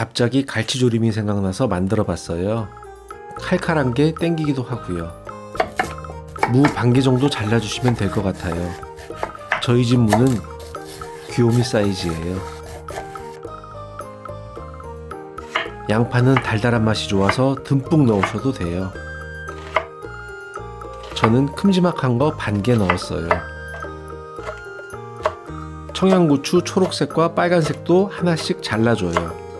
갑자기 갈치조림이 생각나서 만들어 봤어요. 칼칼한 게 땡기기도 하고요. 무 반 개 정도 잘라주시면 될 것 같아요. 저희 집 무는 귀요미 사이즈예요. 양파는 달달한 맛이 좋아서 듬뿍 넣으셔도 돼요. 저는 큼지막한 거 반 개 넣었어요. 청양고추 초록색과 빨간색도 하나씩 잘라줘요.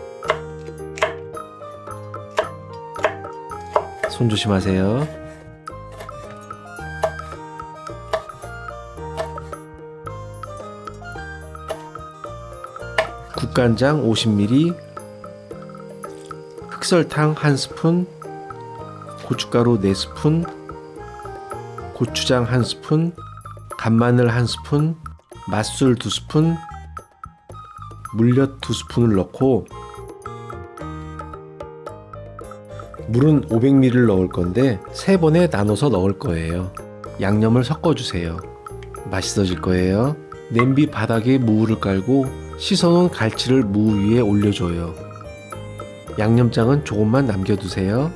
손 조심하세요. 국간장 50ml, 흑설탕 1스푼, 고춧가루 4스푼, 고추장 1스푼, 간마늘 1스푼, 맛술 2스푼, 물엿 2스푼을 넣고 물은 500ml를 넣을 건데 3번에 나눠서 넣을 거예요. 양념을 섞어주세요. 맛있어질 거예요. 냄비 바닥에 무를 깔고 씻어놓은 갈치를 무 위에 올려줘요. 양념장은 조금만 남겨두세요.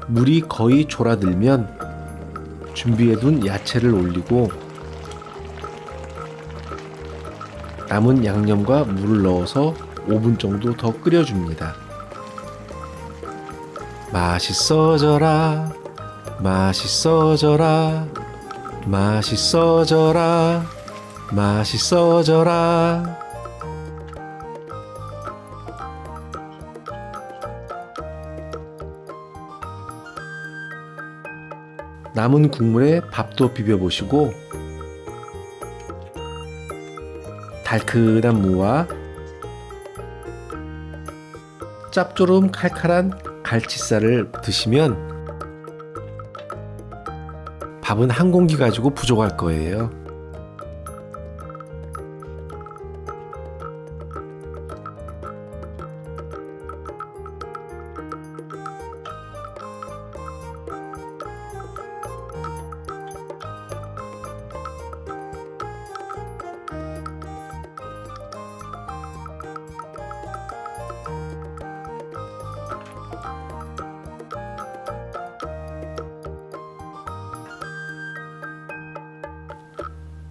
물이 거의 졸아들면 준비해둔 야채를 올리고 남은 양념과 물을 넣어서 5분 정도 더 끓여줍니다. 맛있어져라, 맛있어져라, 맛있어져라, 맛있어져라. 남은 국물에 밥도 비벼보시고 달큰한 무와 짭조름 칼칼한 갈치살을 드시면 밥은 한 공기 가지고 부족할 거예요.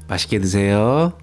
맛있게 드세요.